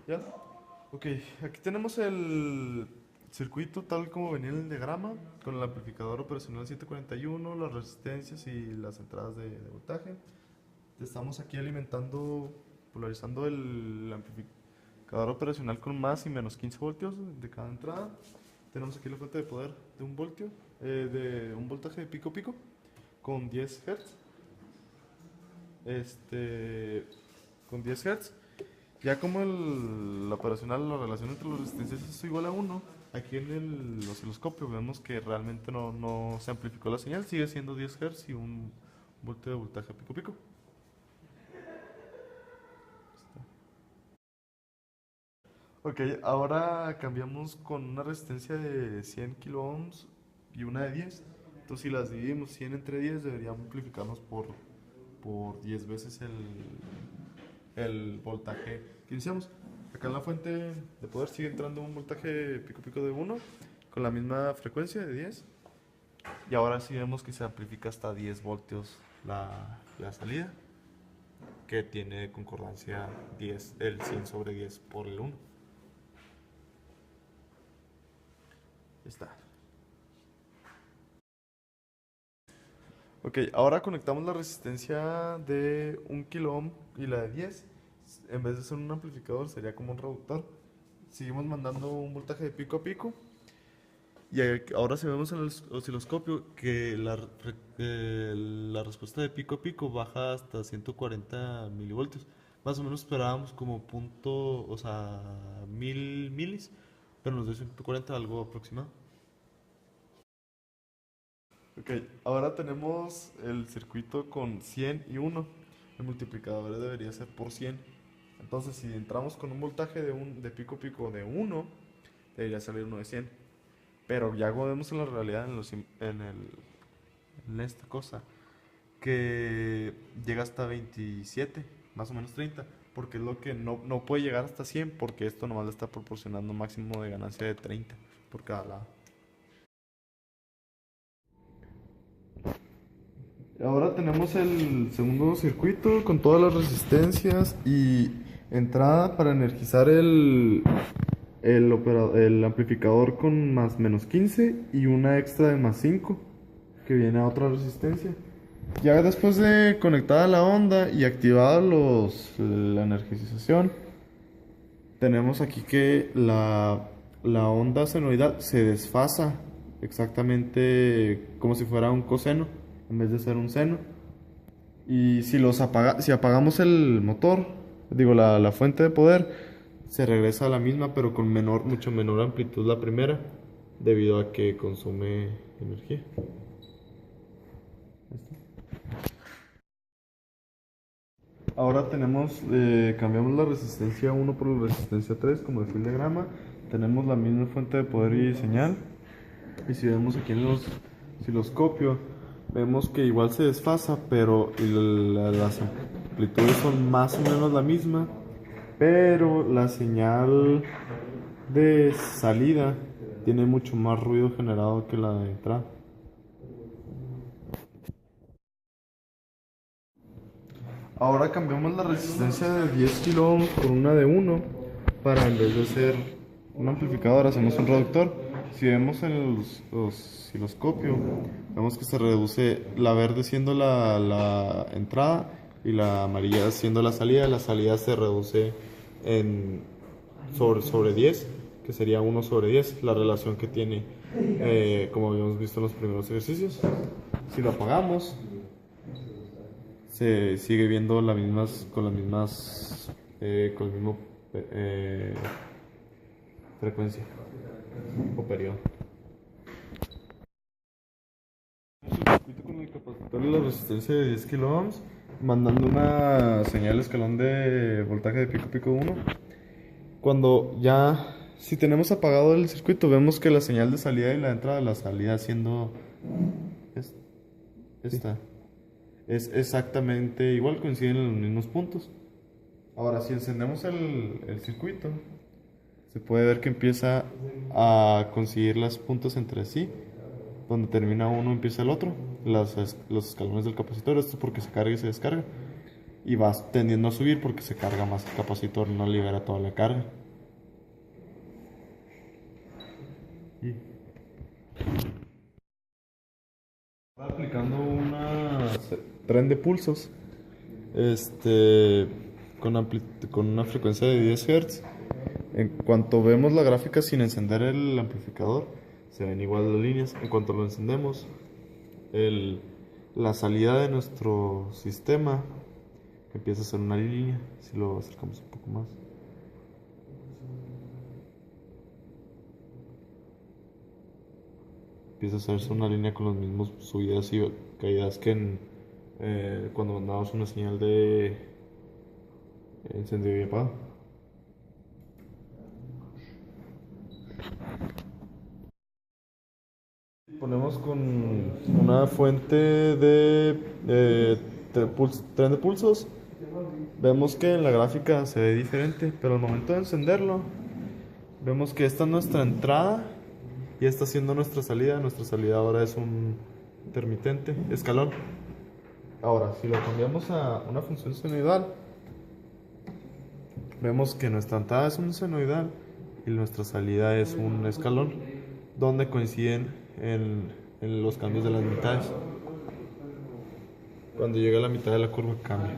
¿Ya? Ok, aquí tenemos el circuito tal como venía en el diagrama, con el amplificador operacional 741, las resistencias y las entradas de voltaje. Estamos aquí alimentando, polarizando el amplificador operacional con más y menos 15 voltios de cada entrada. Tenemos aquí la fuente de poder de un voltio, de un voltaje de pico pico con 10 Hz. Este, con 10 Hz. Ya como la operacional, la relación entre las resistencias es igual a uno, aquí en el osciloscopio vemos que realmente no se amplificó la señal, sigue siendo 10 Hz y un voltio de voltaje pico pico. Ok, ahora cambiamos con una resistencia de 100 kilo ohms y una de 10. Entonces si las dividimos 100 entre 10 debería amplificarnos por 10 veces el voltaje que iniciamos. Acá en la fuente de poder sigue entrando un voltaje pico pico de uno con la misma frecuencia de 10. Y ahora sí vemos que se amplifica hasta 10 voltios la salida, que tiene concordancia 10, el 100 sobre 10 por el uno. Está. Ok, ahora conectamos la resistencia de 1 kilo ohm y la de 10. En vez de ser un amplificador, sería como un reductor. Seguimos mandando un voltaje de pico a pico. Y ahora si vemos en el osciloscopio que la respuesta de pico a pico baja hasta 140 milivoltios. Más o menos esperábamos como punto, o sea, 1000 milis, pero nos dio 140, algo aproximado. Ok, ahora tenemos el circuito con 100 y 1. El multiplicador debería ser por 100. Entonces, si entramos con un voltaje de pico a pico de 1, debería salir uno de 100. Pero ya como vemos en la realidad, en esta cosa, que llega hasta 27, más o menos 30, porque es lo que no puede llegar hasta 100, porque esto nomás le está proporcionando un máximo de ganancia de 30 por cada lado. Ahora tenemos el segundo circuito con todas las resistencias y entrada para energizar el amplificador con más menos 15 y una extra de más 5 que viene a otra resistencia. Ya después de conectada la onda y activada la energización, tenemos aquí que la onda senoidal se desfasa exactamente como si fuera un coseno en vez de ser un seno. Y si apagamos el motor, digo la fuente de poder, se regresa a la misma pero con mucho menor amplitud la primera, debido a que consume energía. Ahora cambiamos la resistencia 1 por la resistencia 3 como decía el diagrama. Tenemos la misma fuente de poder y señal. Y si vemos aquí en el osciloscopio, vemos que igual se desfasa, pero las amplitudes son más o menos la misma. Pero la señal de salida tiene mucho más ruido generado que la de entrada. Ahora cambiamos la resistencia de 10 kilo ohms por una de 1 para en vez de ser un amplificador hacemos un reductor. Si vemos en el osciloscopio, vemos que se reduce la verde siendo la entrada y la amarilla siendo la salida. La salida se reduce en sobre 10, que sería 1 sobre 10, la relación que tiene, como habíamos visto en los primeros ejercicios. Si lo apagamos, se sigue viendo con las mismas, con el mismo frecuencia o periodo. Circuito con el capacitor y la resistencia de 10 kilo ohms, mandando una señal escalón de voltaje de pico pico 1. Cuando ya, si tenemos apagado el circuito, vemos que la señal de salida y la entrada, la salida siendo esta, es exactamente igual, coinciden en los mismos puntos. Ahora, si encendemos el circuito, se puede ver que empieza a conseguir las puntas entre sí. Donde termina uno empieza el otro. Los escalones del capacitor, esto porque se carga y se descarga. y vas tendiendo a subir porque se carga más el capacitor, no libera toda la carga. Y aplicando una tren de pulsos con una frecuencia de 10 Hz. En cuanto vemos la gráfica sin encender el amplificador, se ven igual las líneas. En cuanto lo encendemos, la salida de nuestro sistema empieza a ser una línea. Si lo acercamos un poco más, empieza a hacerse una línea con los mismos subidas y caídas que cuando mandamos una señal de encendido y apagado. Ponemos con una fuente de tren de pulsos. Vemos que en la gráfica se ve diferente, pero al momento de encenderlo, vemos que esta es nuestra entrada y esta siendo nuestra salida. Nuestra salida ahora es un intermitente, escalón. Ahora, si lo cambiamos a una función senoidal, vemos que nuestra entrada es un senoidal y nuestra salida es un escalón, donde coinciden en los cambios de las mitades. Cuando llega a la mitad de la curva cambia.